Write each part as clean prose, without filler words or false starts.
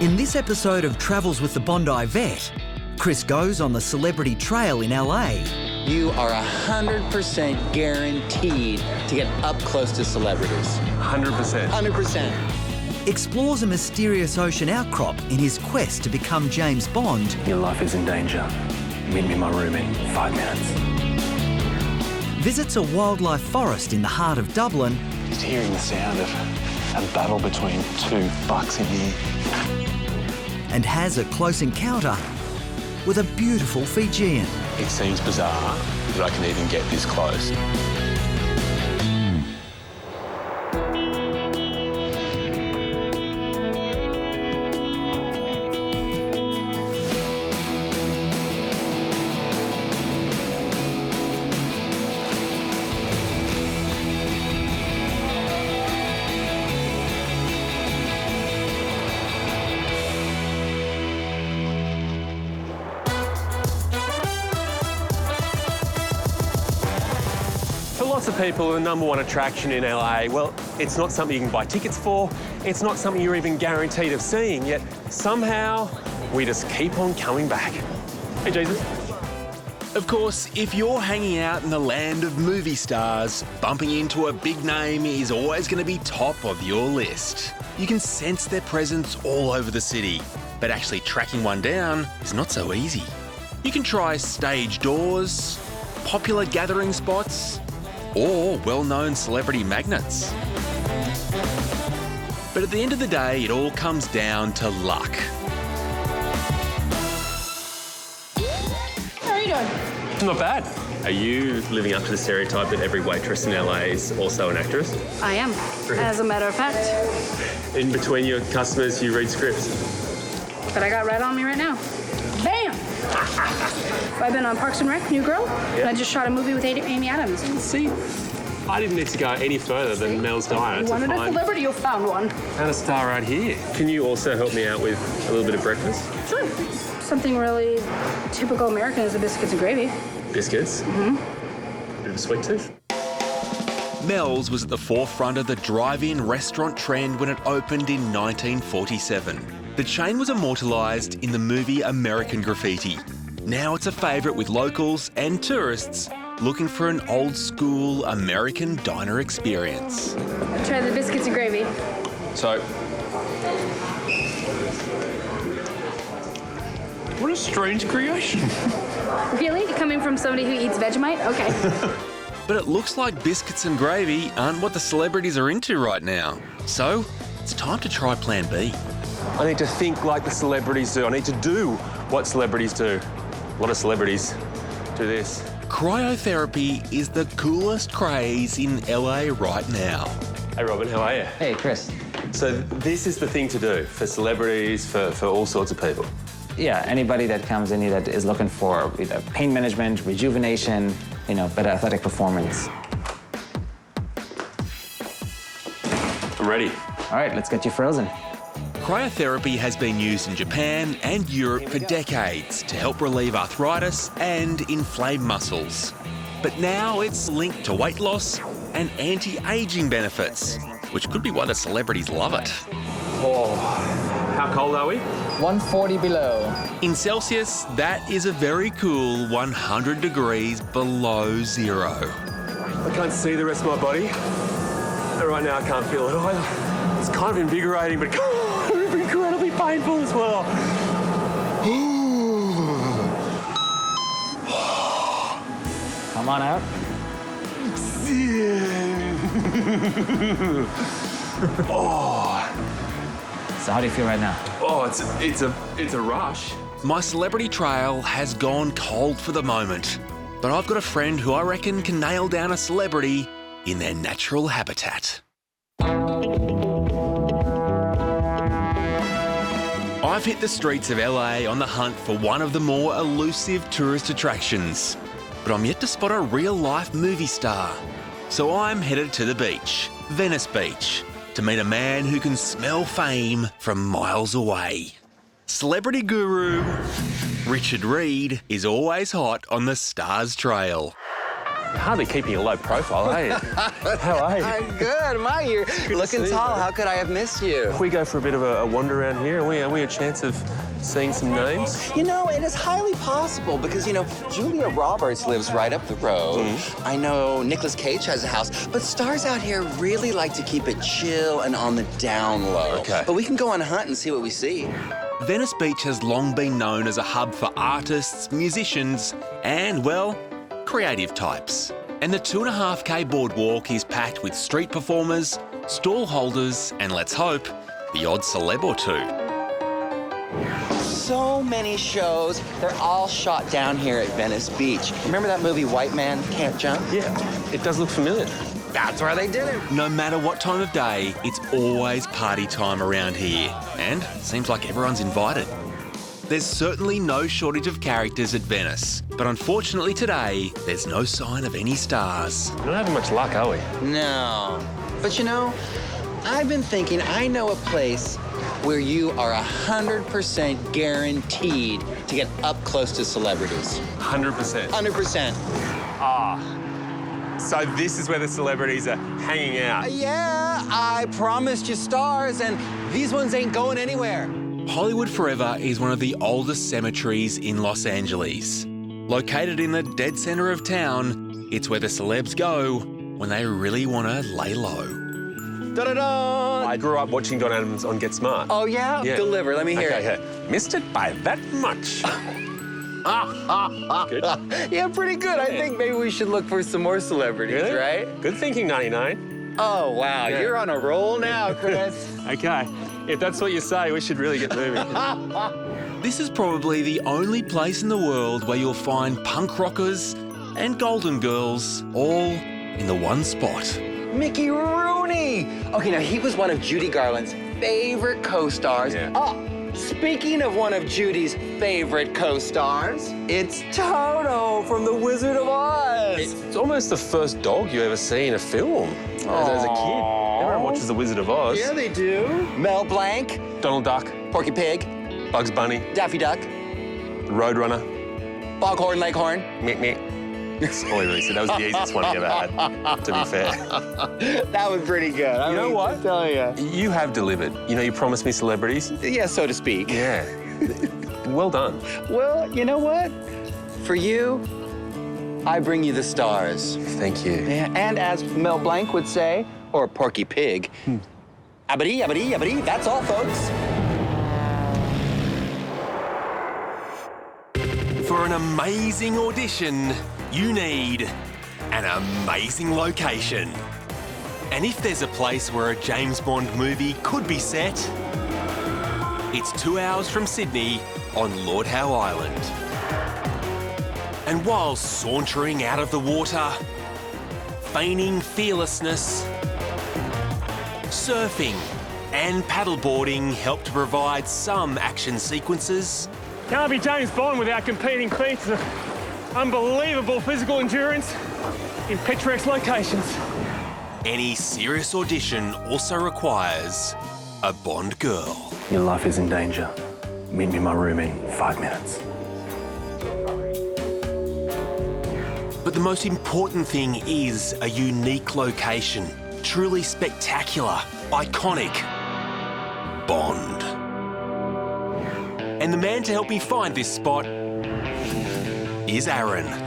In this episode of Travels with the Bondi Vet, Chris goes on the celebrity trail in LA. You are 100% guaranteed to get up close to celebrities. 100%. 100%. Explores a mysterious ocean outcrop in his quest to become James Bond. Your life is in danger. Meet me in my room in 5 minutes. Visits a wildlife forest in the heart of Dublin. Just hearing the sound of a battle between two bucks in here. And has a close encounter with a beautiful Fijian. It seems bizarre that I can even get this close. For lots of people, the number one attraction in LA, well, it's not something you can buy tickets for, it's not something you're even guaranteed of seeing, yet somehow we just keep on coming back. Hey, Jesus. Of course, if you're hanging out in the land of movie stars, bumping into a big name is always going to be top of your list. You can sense their presence all over the city, but actually tracking one down is not so easy. You can try stage doors, popular gathering spots, or well-known celebrity magnets. But at the end of the day, it all comes down to luck. How are you doing? Not bad. Are you living up to the stereotype that every waitress in LA is also an actress? I am, as a matter of fact. In between your customers, you read scripts. But I got right on me right now. Bam! I've been on Parks and Rec, New Girl, and I just shot a movie with Amy Adams. See, I didn't need to go any further than Mel's Diner You to wanted a find celebrity, you found one. and a star right here. Can you also help me out with a little bit of breakfast? Sure. Something really typical American is the biscuits and gravy. Biscuits? Mm-hmm. Bit of a sweet tooth? Mel's was at the forefront of the drive-in restaurant trend when it opened in 1947. The chain was immortalised in the movie American Graffiti. Now it's a favourite with locals and tourists looking for an old-school American diner experience. Try the biscuits and gravy. So, what a strange creation. Really? Coming from somebody who eats Vegemite? Okay. But it looks like biscuits and gravy aren't what the celebrities are into right now. So it's time to try Plan B. I need to think like the celebrities do. I need to do what celebrities do. A lot of celebrities do this. Cryotherapy is the coolest craze in LA right now. Hey, Robin, how are you? Hey, Chris. So this is the thing to do for celebrities, for all sorts of people. Yeah, anybody that comes in here that is looking for either pain management, rejuvenation, better athletic performance. I'm ready. All right, let's get you frozen. Cryotherapy has been used in Japan and Europe for decades to help relieve arthritis and inflame muscles. But now it's linked to weight loss and anti-aging benefits, which could be why the celebrities love it. Oh, how cold are we? 140 below. In Celsius, that is a very cool 100 degrees below zero. I can't see the rest of my body. And right now I can't feel it either. It's kind of invigorating, but incredibly painful as well. Come on out. So how do you feel right now? Oh, it's a rush. My celebrity trail has gone cold for the moment, but I've got a friend who I reckon can nail down a celebrity in their natural habitat. I've hit the streets of LA on the hunt for one of the more elusive tourist attractions, but I'm yet to spot a real-life movie star. So I'm headed to the beach, Venice Beach, to meet a man who can smell fame from miles away. Celebrity guru Richard Reid is always hot on the stars trail. Hardly keeping a low profile, are you? How are you? I'm good. Am I? You're looking see you, tall. mate. How could I have missed you? If we go for a bit of a wander around here, are we a chance of seeing some names? You know, it is highly possible because, you know, Julia Roberts lives right up the road. I know Nicolas Cage has a house, but stars out here really like to keep it chill and on the down low. Okay. But we can go on a hunt and see what we see. Venice Beach has long been known as a hub for artists, musicians, and, well, creative types. And the 2.5K boardwalk is packed with street performers, stall holders, and let's hope, the odd celeb or two. So many shows. They're all shot down here at Venice Beach. Remember that movie White Man Can't Jump? Yeah, it does look familiar. That's where they did it. No matter what time of day, it's always party time around here. And seems like everyone's invited. There's certainly no shortage of characters at Venice, but unfortunately today, there's no sign of any stars. We're not having much luck, are we? No. But you know, I've been thinking I know a place where you are 100% guaranteed to get up close to celebrities. 100%. 100%. So this is where the celebrities are hanging out. Yeah, I promised you stars, and these ones ain't going anywhere. Hollywood Forever is one of the oldest cemeteries in Los Angeles. Located in the dead centre of town, it's where the celebs go when they really want to lay low. Da-da-da! I grew up watching Don Adams on Get Smart. Oh, yeah? Yeah. Deliver. Let me hear it. Okay. Missed it by that much. Good. Yeah, pretty good. I think maybe we should look for some more celebrities, Really? right? Good thinking, 99. Oh, wow. Yeah. You're on a roll now, Chris. Okay. If that's what you say, we should really get moving. This is probably the only place in the world where you'll find punk rockers and golden girls all in the one spot. Mickey Rooney. Okay, now he was one of Judy Garland's favorite co-stars. Yeah. Oh, speaking of one of Judy's favorite co-stars, it's Toto from The Wizard of Oz. It's almost the first dog you ever see in a film as a kid. Everyone watches The Wizard of Oz. Yeah, they do. Mel Blanc, Donald Duck, Porky Pig, Bugs Bunny, Daffy Duck, Roadrunner, Foghorn Leghorn. Mick Mick. That's all he really said. That was the easiest one he ever had, to be fair. That was pretty good. You know what? Tell you. You have delivered. You know, you promised me celebrities. Yeah, so to speak. Yeah. Well done. Well, you know what? For you, I bring you the stars. Thank you. Yeah, and as Mel Blanc would say, or Porky Pig, abadi, abadi, abadi, that's all, folks. For an amazing audition, you need an amazing location. And if there's a place where a James Bond movie could be set, it's 2 hours from Sydney on Lord Howe Island. And while sauntering out of the water, feigning fearlessness, surfing and paddleboarding help to provide some action sequences, Can't be James Bond without competing feats of unbelievable physical endurance in picturesque locations. any serious audition also requires a Bond girl. Your life is in danger. Meet me in my room in 5 minutes. But the most important thing is a unique location. Truly spectacular, iconic. Bond. And the man to help me find this spot is Aaron.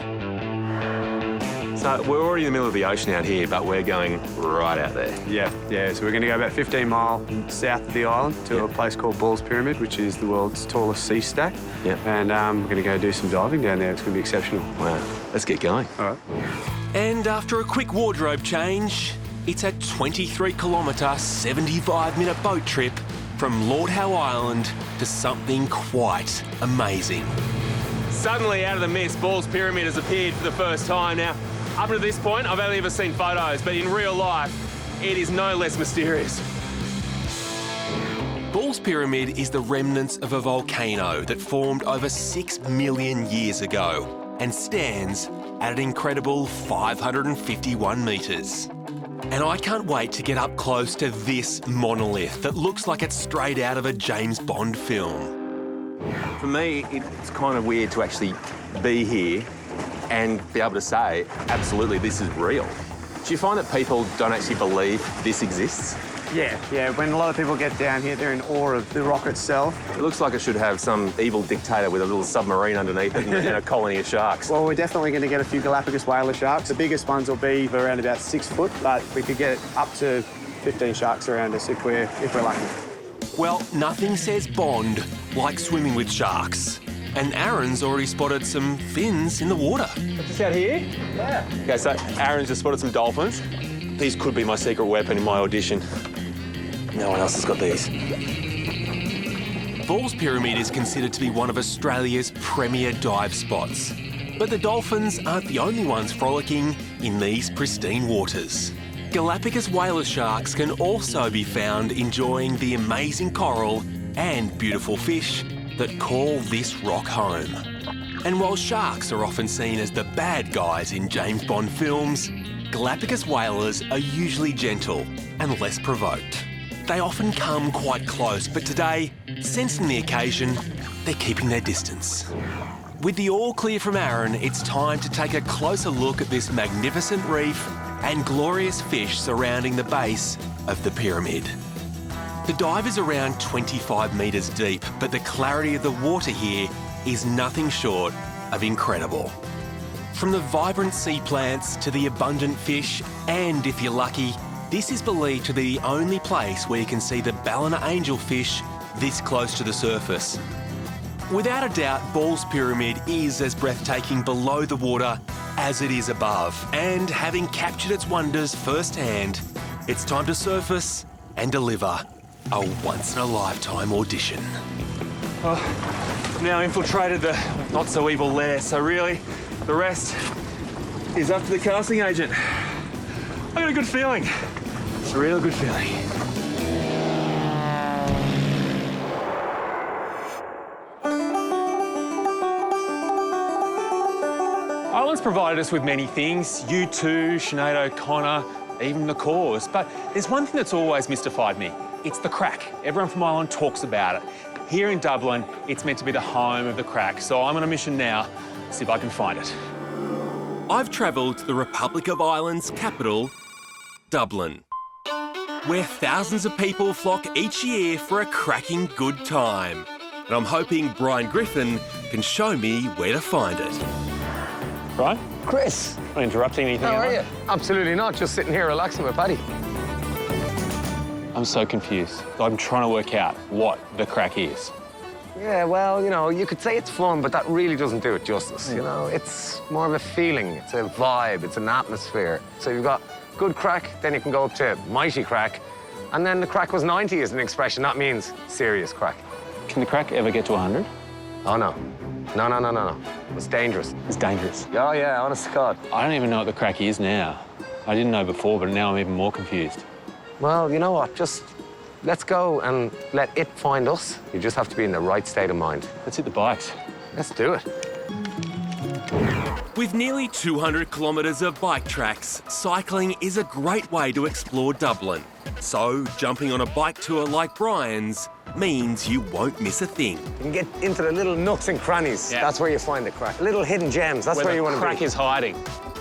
So we're already in the middle of the ocean out here, but we're going right out there. Yeah. So we're going to go about 15 miles south of the island to a place called Ball's Pyramid, which is the world's tallest sea stack. Yeah. And we're going to go do some diving down there. It's going to be exceptional. Wow. Let's get going. All right. And after a quick wardrobe change, it's a 23-kilometre, 75-minute boat trip from Lord Howe Island to something quite amazing. Suddenly, out of the mist, Ball's Pyramid has appeared for the first time. Now, up to this point, I've only ever seen photos, but in real life, it is no less mysterious. Ball's Pyramid is the remnants of a volcano that formed over 6 million years ago and stands at an incredible 551 metres. And I can't wait to get up close to this monolith that looks like it's straight out of a James Bond film. For me, it's kind of weird to actually be here and be able to say, absolutely, this is real. Do you find that people don't actually believe this exists? Yeah. When a lot of people get down here, they're in awe of the rock itself. It looks like it should have some evil dictator with a little submarine underneath it and a colony of sharks. Well, we're definitely going to get a few Galapagos whaler sharks. The biggest ones will be around about 6 foot, but we could get up to 15 sharks around us if we're lucky. Well, nothing says bond like swimming with sharks. And Aaron's already spotted some fins in the water. Just out here? Yeah. Okay, so Aaron's just spotted some dolphins. These could be my secret weapon in my audition. No one else has got these. Ball's Pyramid is considered to be one of Australia's premier dive spots. But the dolphins aren't the only ones frolicking in these pristine waters. Galapagos whaler sharks can also be found enjoying the amazing coral and beautiful fish that call this rock home. And while sharks are often seen as the bad guys in James Bond films, Galapagos whalers are usually gentle and less provoked. They often come quite close, but today, sensing the occasion, they're keeping their distance. With the all clear from Aaron, it's time to take a closer look at this magnificent reef and glorious fish surrounding the base of the pyramid. The dive is around 25 metres deep, but the clarity of the water here is nothing short of incredible. From the vibrant sea plants to the abundant fish, and if you're lucky, this is believed to be the only place where you can see the Ballina angelfish this close to the surface. Without a doubt, Ball's Pyramid is as breathtaking below the water as it is above, and having captured its wonders firsthand, it's time to surface and deliver a once-in-a-lifetime audition. Now infiltrated the not-so-evil lair, so really, the rest is up to the casting agent. I got a good feeling. It's a real good feeling. Ireland's provided us with many things. U2, Sinead O'Connor, even the Cause. But there's one thing that's always mystified me. It's the crack. Everyone from Ireland talks about it. Here in Dublin, it's meant to be the home of the crack. So I'm on a mission now to see if I can find it. I've travelled to the Republic of Ireland's capital, Dublin, where thousands of people flock each year for a cracking good time. And I'm hoping Brian Griffin can show me where to find it. Right? Chris. Not interrupting anything. How are you? Absolutely not. Just sitting here relaxing with Paddy. I'm so confused. I'm trying to work out what the crack is. Yeah, well, you know, you could say it's fun, but that really doesn't do it justice, you know? It's more of a feeling, it's a vibe, it's an atmosphere. So you've got good crack, then you can go up to mighty crack, and then the crack was 90 is an expression. That means serious crack. Can the crack ever get to 100? Oh, no. No. It's dangerous. It's dangerous. Oh, yeah, honest to God. I don't even know what the crack is now. I didn't know before, but now I'm even more confused. Well, you know what? Just let's go and let it find us. You just have to be in the right state of mind. Let's hit the bikes. Let's do it. With nearly 200 kilometres of bike tracks, cycling is a great way to explore Dublin. So, jumping on a bike tour like Brian's means you won't miss a thing. You can get into the little nooks and crannies. Yeah. That's where you find the crack. Little hidden gems. That's where you want to be. Where the crack is hiding.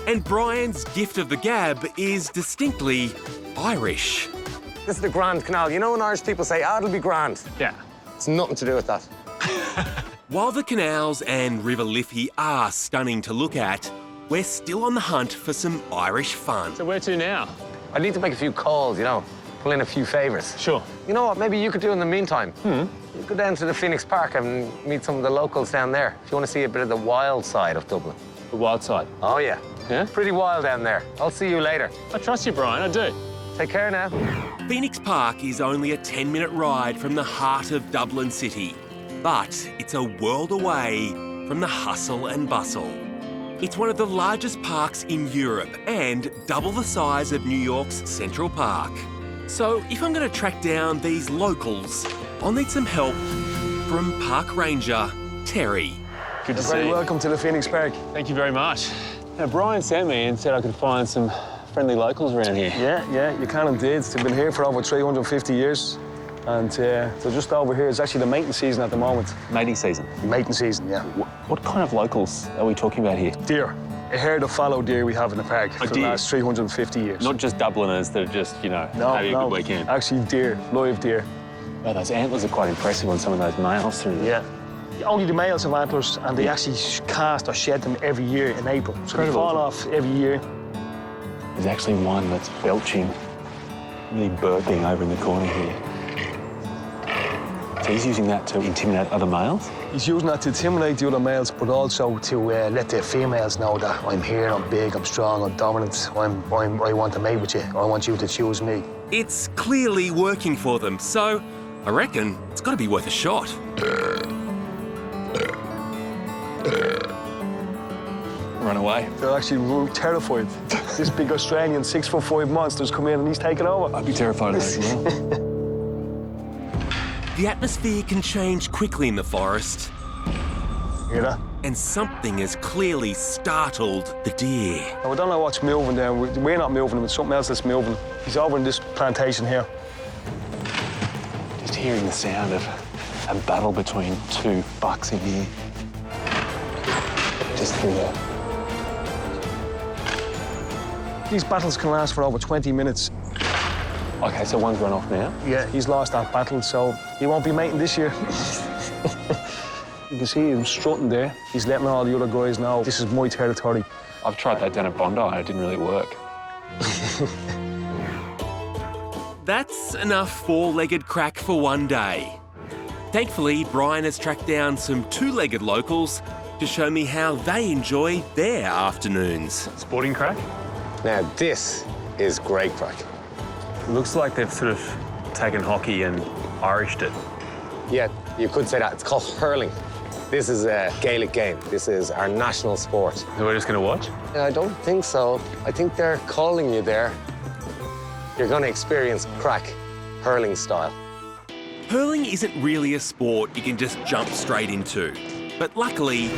And Brian's gift of the gab is distinctly Irish. This is the Grand Canal. You know when Irish people say, it'll be grand? Yeah. It's nothing to do with that. While the canals and River Liffey are stunning to look at, we're still on the hunt for some Irish fun. So where to now? I need to make a few calls, you know, pull in a few favours. Sure. You know what, maybe you could do in the meantime? You go down to the Phoenix Park and meet some of the locals down there if you want to see a bit of the wild side of Dublin. The wild side. Oh, yeah. Yeah? Pretty wild down there. I'll see you later. I trust you, Brian, I do. Take care now. Phoenix Park is only a 10-minute ride from the heart of Dublin City, but it's a world away from the hustle and bustle. It's one of the largest parks in Europe and double the size of New York's Central Park. So if I'm going to track down these locals, I'll need some help from Park Ranger Terry. Good to see Very you. welcome to the Phoenix Park. Thank you very much. Now, Brian sent me and said I could find some friendly locals around here. Yeah, you can indeed. They've been here for over 350 years. And they're just over here. It's actually the mating season at the moment. Mating season? Mating season, yeah. What kind of locals are we talking about here? Deer. a herd of fallow deer we have in the park for the last 350 years. Not just Dubliners that are just, you know, having a good weekend. Actually deer, live deer. Wow, those antlers are quite impressive on some of those males through there. Yeah. Only the males have antlers, and they actually cast or shed them every year in April. So they fall off every year. There's actually one that's belching, really burping over in the corner here. So he's using that to intimidate other males? He's using that to intimidate the other males, but also to let the females know that I'm here, I'm big, I'm strong, I'm dominant, I want to mate with you, I want you to choose me. It's clearly working for them, so I reckon it's got to be worth a shot. Run away. They're actually terrified. This big Australian 6'5" monster's come in and he's taken over. I'd be terrified of that as well. The atmosphere can change quickly in the forest. Hear that? And something has clearly startled the deer. Now, we don't know what's moving there. We're not moving him, it's something else that's moving. He's over in this plantation here. Just hearing the sound of a battle between two bucks in here. Just through there. These battles can last for over 20 minutes. Okay, so one's run off now? Yeah, he's lost that battle, so he won't be mating this year. You can see him strutting there. He's letting all the other guys know this is my territory. I've tried that down at Bondi and it didn't really work. That's enough four-legged crack for one day. Thankfully, Brian has tracked down some two-legged locals to show me how they enjoy their afternoons. Sporting crack? Now, this is great crack. Looks like they've sort of taken hockey and Irished it. Yeah, you could say that. It's called hurling. This is a Gaelic game. This is our national sport. So we're just going to watch? I don't think so. I think they're calling you there. You're going to experience crack, hurling style. Hurling isn't really a sport you can just jump straight into. But luckily,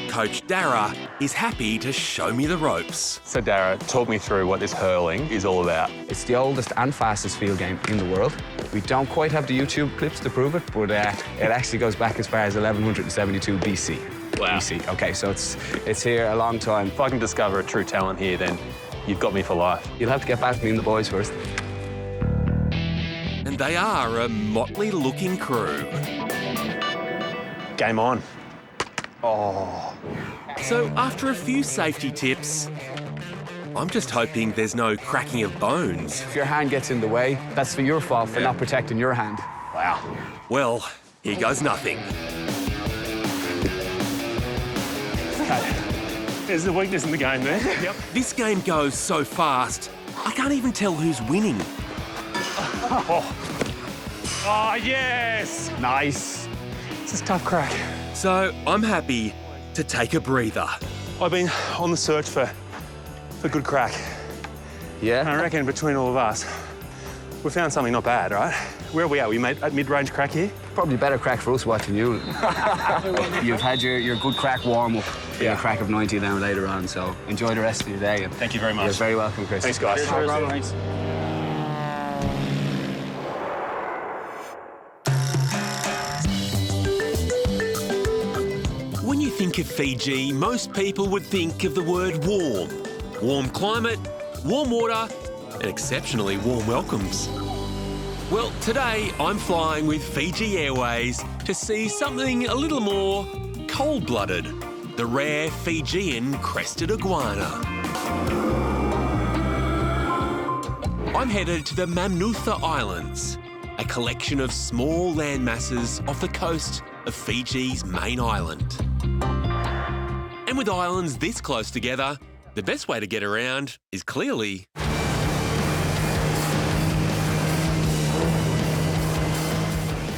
Coach Dara is happy to show me the ropes. So Dara, talk me through what this hurling is all about. It's the oldest and fastest field game in the world. We don't quite have the YouTube clips to prove it, but it actually goes back as far as 1172 BC. Wow. BC. Okay, so it's here a long time. If I can discover a true talent here, then you've got me for life. You'll have to get back to me and the boys first. And they are a motley-looking crew. Game on. Oh. So after a few safety tips, I'm just hoping there's no cracking of bones. If your hand gets in the way, that's for your fault for not protecting your hand. Wow. Well, here goes nothing. There's the weakness in the game there. Yep. This game goes so fast, I can't even tell who's winning. Oh, yes! Nice. This is tough crack. So I'm happy to take a breather. I've been on the search for good crack. Yeah? And I reckon between all of us, we found something not bad, right? Where are we at? We made at mid-range crack here? Probably better crack for us watching you. You've had your good crack warm-up. Yeah. Your crack of 90 then later on, so enjoy the rest of your day. And thank you very much. You're very welcome, Chris. Thanks, guys. Thanks. When you think of Fiji, most people would think of the word warm. Warm climate, warm water, and exceptionally warm welcomes. Well, today I'm flying with Fiji Airways to see something a little more cold-blooded, the rare Fijian crested iguana. I'm headed to the Mamnutha Islands, a collection of small landmasses off the coast of Fiji's main island. And with islands this close together, the best way to get around is clearly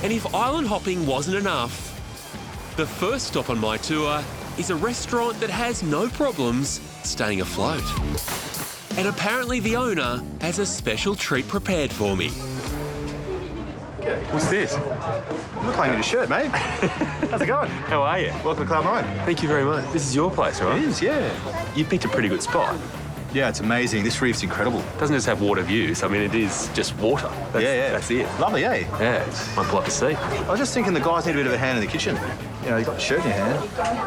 and if island hopping wasn't enough, the first stop on my tour is a restaurant that has no problems staying afloat. And apparently the owner has a special treat prepared for me. What's this? You look like you need a shirt, mate. How's it going? How are you? Welcome to Club 9. Thank you very much. This is your place, right? It is, yeah. You picked a pretty good spot. Yeah, it's amazing. This reef's incredible. It doesn't just have water views. I mean, it is just water. That's it. Lovely, eh? Yeah, it's my plot to see. I was just thinking the guys need a bit of a hand in the kitchen. You know, you've got the shirt in your hand.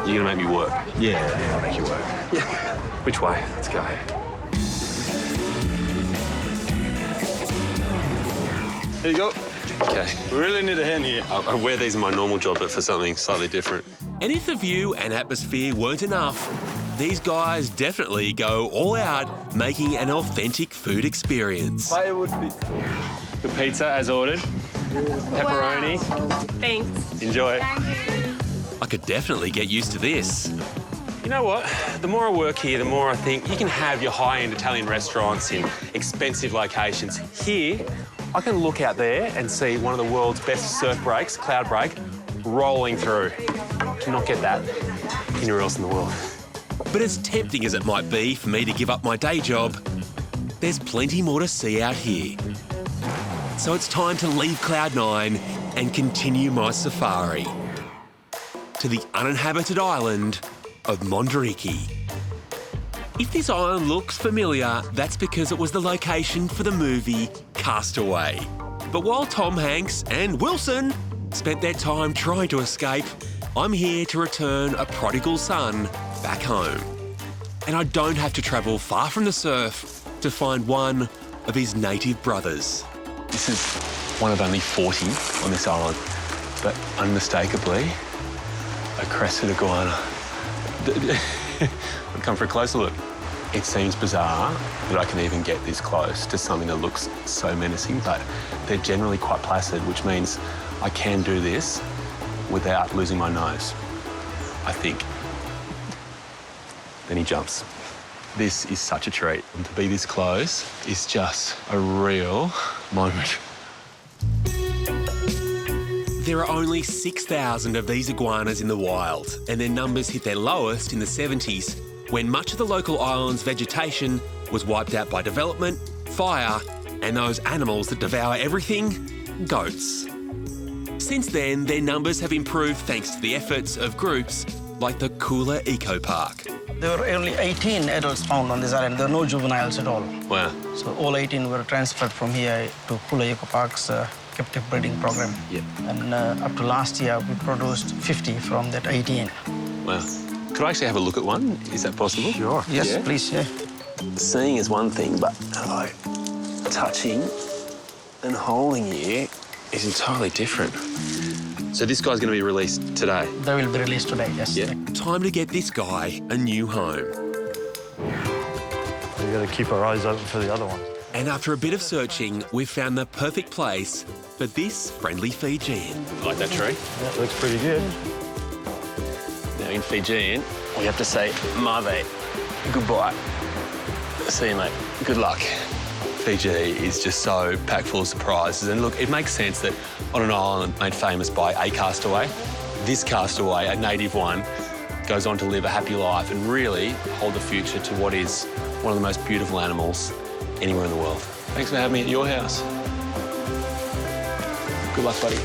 You're going to make me work? Yeah, I'll make you work. Yeah. Which way? Let's go. There you go. Okay. We really need a hand here. I wear these in my normal job, but for something slightly different. And if the view and atmosphere weren't enough, these guys definitely go all out making an authentic food experience. Fire would be. The pizza as ordered. Pepperoni. Wow. Thanks. Enjoy. I could definitely get used to this. You know what? The more I work here, the more I think you can have your high-end Italian restaurants in expensive locations. Here, I can look out there and see one of the world's best surf breaks, cloud break, rolling through. Cannot get that anywhere else in the world. But as tempting as it might be for me to give up my day job, there's plenty more to see out here. So it's time to leave Cloud9 and continue my safari to the uninhabited island of Monteriki. If this island looks familiar, that's because it was the location for the movie Castaway. But while Tom Hanks and Wilson spent their time trying to escape, I'm here to return a prodigal son back home. And I don't have to travel far from the surf to find one of his native brothers. This is one of only 40 on this island, but unmistakably a crested iguana. I'll come for a closer look. It seems bizarre that I can even get this close to something that looks so menacing, but they're generally quite placid, which means I can do this without losing my nose, I think. Then he jumps. This is such a treat. And to be this close is just a real moment. There are only 6,000 of these iguanas in the wild, and their numbers hit their lowest in the 70s, when much of the local island's vegetation was wiped out by development, fire, and those animals that devour everything, goats. Since then, their numbers have improved thanks to the efforts of groups like the Kula Eco Park. There were only 18 adults found on this island. There are no juveniles at all. Wow. So all 18 were transferred from here to Kula Eco Park's captive breeding program. Yep. And up to last year, we produced 50 from that 18. Wow. Could I actually have a look at one? Is that possible? Sure. Yes, yeah. Please, yeah. Seeing is one thing, but touching and holding you is entirely different. So this guy's going to be released today? They will be released today, yes. Yeah. Time to get this guy a new home. We've got to keep our eyes open for the other one. And after a bit of searching, we've found the perfect place for this friendly Fijian. Like that tree? That looks pretty good. Now in Fijian, we have to say mave, goodbye. See you, mate. Good luck. Fiji is just so packed full of surprises. And look, it makes sense that on an island made famous by a castaway, this castaway, a native one, goes on to live a happy life and really hold the future to what is one of the most beautiful animals anywhere in the world. Thanks for having me at your house. Good luck, buddy.